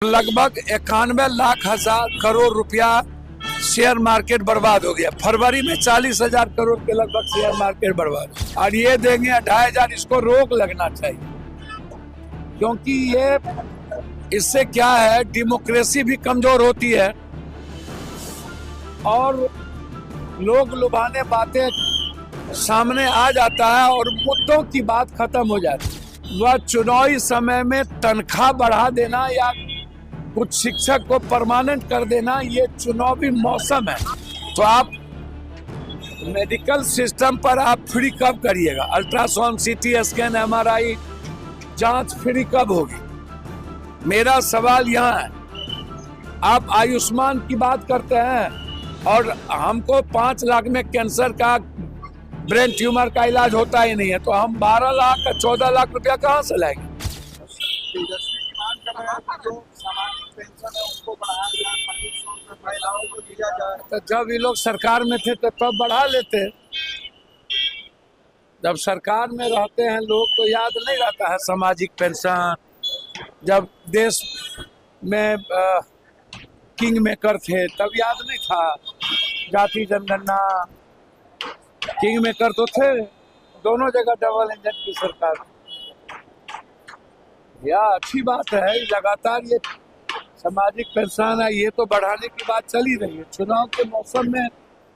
लगभग 91 लाख करोड़ रुपया share market बर्बाद हो गया। फरवरी में 40,000 करोड़ के लगभग शेयर मार्केट बर्बाद, और ये देंगे 2,500। इसको रोक लगना चाहिए, क्योंकि ये इससे क्या है, डेमोक्रेसी भी कमजोर होती है और लोग लुभाने बातें सामने आ जाता है और मुद्दों की बात खत्म हो जाती है। वह चुनावी समय में तनख्वाह बढ़ा देना या कुछ शिक्षक को परमानेंट कर देना, ये चुनावी मौसम है। तो आप मेडिकल सिस्टम पर आप फ्री कब करिएगा? अल्ट्रासाउंड, सीटी स्कैन, एमआरआई जांच फ्री कब होगी? मेरा सवाल यहाँ है। आप आयुष्मान की बात करते हैं और हमको 5 लाख में कैंसर का, ब्रेन ट्यूमर का इलाज होता ही नहीं है, तो हम 12 लाख का 14 लाख रुपया कहाँ से लाएंगे? तो जब ये लोग सरकार में थे तो तब बढ़ा लेते। जब सरकार में रहते हैं लोग तो याद नहीं रहता है सामाजिक पेंशन। जब देश में किंग मेकर थे तब याद नहीं था। जाति जनगणना, किंग मेकर तो थे, दोनों जगह डबल इंजन की सरकार। या अच्छी बात है, लगातार ये सामाजिक पेंशन है, ये तो बढ़ाने की बात चली रही है। चुनाव के मौसम में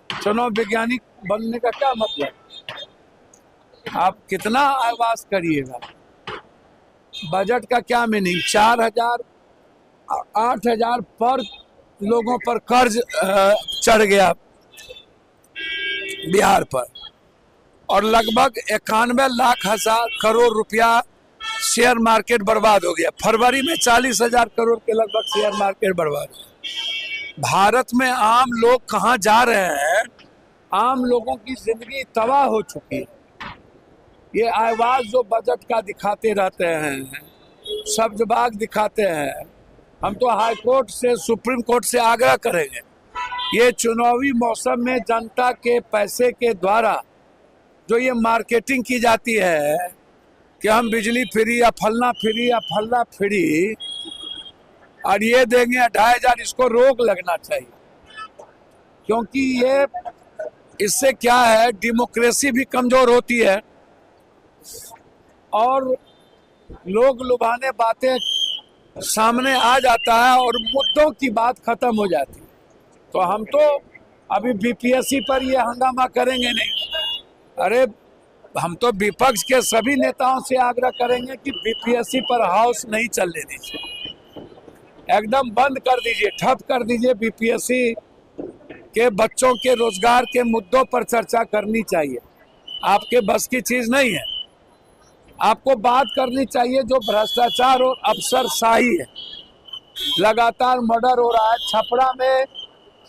चुनाव वैज्ञानिक बनने का क्या मतलब? आप कितना आवाज करिएगा? बजट का क्या मीनिंग? 4,000 8,000 पर लोगों पर कर्ज चढ़ गया बिहार पर, और लगभग 91 लाख करोड़ रुपया शेयर मार्केट बर्बाद हो गया। फरवरी में 40,000 करोड़ के लगभग शेयर मार्केट बर्बाद हो गया। भारत में आम लोग कहाँ जा रहे हैं? आम लोगों की जिंदगी तबाह हो चुकी है। ये आवाज जो बजट का दिखाते रहते हैं, शब्दबाग दिखाते हैं, हम तो हाई कोर्ट से, सुप्रीम कोर्ट से आग्रह करेंगे, ये चुनावी मौसम में जनता के पैसे के द्वारा जो ये मार्केटिंग की जाती है कि हम बिजली फ्री या फलना फ्री या फलना फ्री, और ये देंगे 2,500, इसको रोक लगना चाहिए। क्योंकि ये इससे क्या है, डेमोक्रेसी भी कमजोर होती है और लोग लुभाने बातें सामने आ जाता है और मुद्दों की बात खत्म हो जाती है। तो हम तो अभी बीपीएससी पर ये हंगामा करेंगे नहीं। अरे हम तो विपक्ष के सभी नेताओं से आग्रह करेंगे कि बीपीएससी पर हाउस नहीं चलने दीजिए, एकदम बंद कर दीजिए, ठप कर दीजिए। बीपीएससी के बच्चों के रोजगार के मुद्दों पर चर्चा करनी चाहिए। आपके बस की चीज नहीं है। आपको बात करनी चाहिए जो भ्रष्टाचार और अफसरशाही है। लगातार मर्डर हो रहा है। छपरा में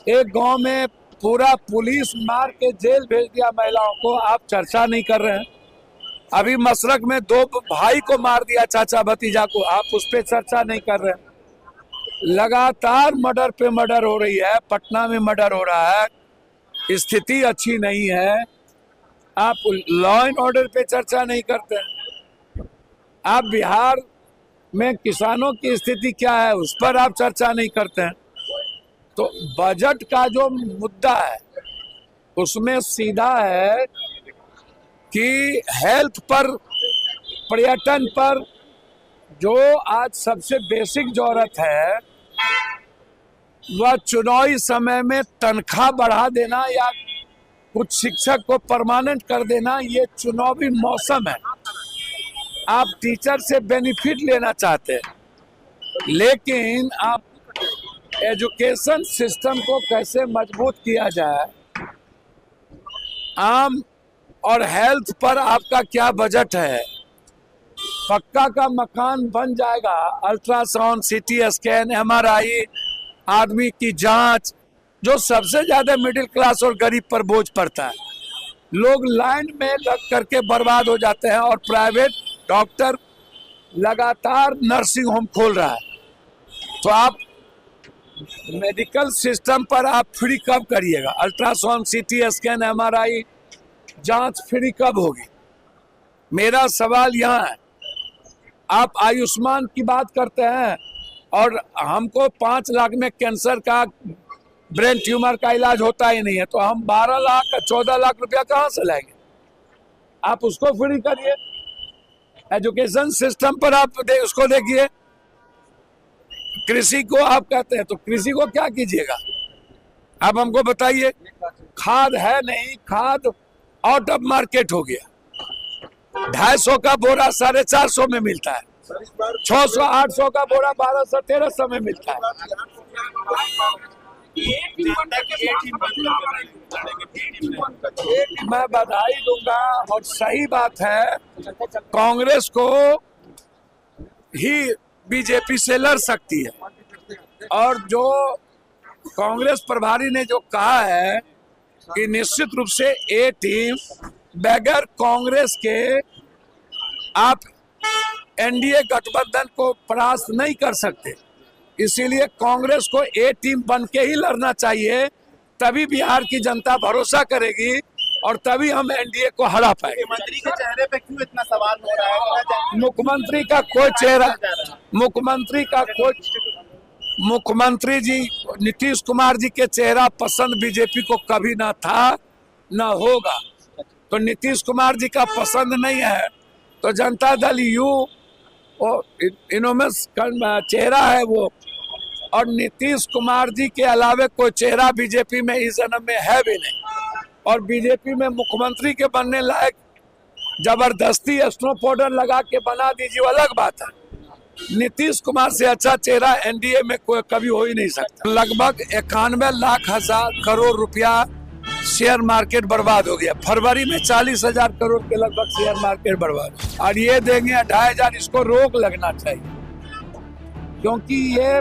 एक गांव में पूरा पुलिस मार के जेल भेज दिया महिलाओं को, आप चर्चा नहीं कर रहे हैं। अभी मसरक में 2 भाई को मार दिया, चाचा भतीजा को, आप उस पर चर्चा नहीं कर रहे हैं। लगातार मर्डर पे मर्डर हो रही है। पटना में मर्डर हो रहा है, स्थिति अच्छी नहीं है। आप लॉ एंड ऑर्डर पे चर्चा नहीं करते हैं। आप बिहार में किसानों की स्थिति क्या है, उस पर आप चर्चा नहीं करते हैं। तो बजट का जो मुद्दा है उसमें सीधा है कि हेल्थ पर, पर्यटन पर जो आज सबसे बेसिक जरूरत है, वह चुनावी समय में तनख्वाह बढ़ा देना या कुछ शिक्षक को परमानेंट कर देना, ये चुनावी मौसम है। आप टीचर से बेनिफिट लेना चाहते हैं, लेकिन आप एजुकेशन सिस्टम को कैसे मजबूत किया जाए, आम और हेल्थ पर आपका क्या बजट है? पक्का का मकान बन जाएगा, अल्ट्रासाउंड, सीटी स्कैन, एमआरआई, आदमी की जांच, जो सबसे ज्यादा मिडिल क्लास और गरीब पर बोझ पड़ता है। लोग लाइन में लग करके बर्बाद हो जाते हैं और प्राइवेट डॉक्टर लगातार नर्सिंग होम खोल रहा है। तो आप मेडिकल सिस्टम पर आप फ्री कब करिएगा? अल्ट्रासाउंड, सीटी स्कैन, एमआरआई जांच फ्री कब होगी? मेरा सवाल यहाँ है। आप आयुष्मान की बात करते हैं और हमको 5 लाख में कैंसर का, ब्रेन ट्यूमर का इलाज होता ही नहीं है, तो हम 12 लाख 14 लाख रुपया कहाँ से लाएंगे? आप उसको फ्री करिए। एजुकेशन सिस्टम पर आप उसको देखिए। कृषि को आप कहते हैं तो कृषि को क्या कीजिएगा आप हमको बताइए। खाद है नहीं, खाद आउट ऑफ मार्केट हो गया। 250 का बोरा 450 में मिलता है, 600 800 का बोरा 1200 1300 में मिलता है। मैं बधाई दूंगा और सही बात है, कांग्रेस को ही बीजेपी से लड़ सकती है। और जो कांग्रेस प्रभारी ने जो कहा है कि निश्चित रूप से ए टीम बगैर कांग्रेस के आप एनडीए गठबंधन को परास्त नहीं कर सकते, इसीलिए कांग्रेस को ए टीम बन के ही लड़ना चाहिए, तभी बिहार की जनता भरोसा करेगी और तभी हम एनडीए को हरा पाएंगे। मुख्यमंत्री के चेहरे पे क्यों इतना सवाल हो रहा है? मुख्यमंत्री का कोई चेहरा, मुख्यमंत्री जी नीतीश कुमार जी के चेहरा पसंद बीजेपी को कभी ना था ना होगा। तो नीतीश कुमार जी का पसंद नहीं है तो जनता दल यू इनोमेस चेहरा है वो, और नीतीश कुमार जी के अलावे कोई चेहरा बीजेपी में इस जन्म में है भी नहीं। और बीजेपी में मुख्यमंत्री के बनने लायक जबरदस्ती स्नो पाउडर लगा के बना दीजिए, अलग बात है। नीतीश कुमार से अच्छा चेहरा एनडीए में कोई कभी हो ही नहीं सकता। लगभग 91 लाख करोड़ रुपया शेयर मार्केट बर्बाद हो गया। फरवरी में 40,000 करोड़ के लगभग शेयर मार्केट बर्बाद, और ये देंगे 2,500। इसको रोक लगना चाहिए, क्योंकि ये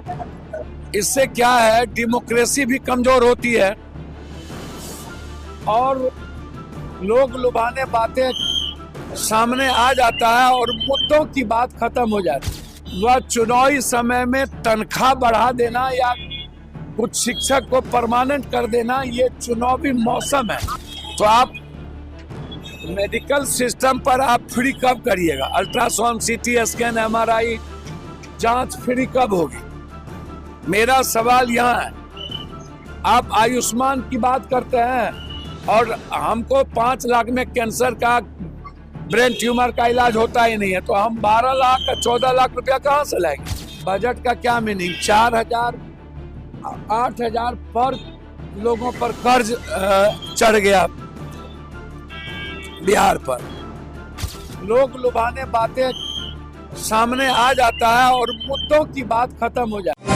इससे क्या है, डेमोक्रेसी भी कमजोर होती है और लोग लुभाने बातें सामने आ जाता है और मुद्दों की बात खत्म हो जाती है। वह चुनावी समय में तनख्वाह बढ़ा देना या कुछ शिक्षक को परमानेंट कर देना, ये चुनावी मौसम है। तो आप मेडिकल सिस्टम पर आप फ्री कब करिएगा? अल्ट्रासाउंड, सीटी स्कैन, एमआरआई जांच फ्री कब होगी? मेरा सवाल यहाँ है। आप आयुष्मान की बात करते हैं और हमको 5 लाख में कैंसर का, ब्रेन ट्यूमर का इलाज होता ही नहीं है, तो हम 12 लाख 14 लाख रुपया कहाँ से लाएंगे? बजट का क्या मीनिंग? 4,000 8,000 पर लोगों पर कर्ज चढ़ गया बिहार पर। लोग लुभाने बातें सामने आ जाता है और मुद्दों की बात खत्म हो जाती है।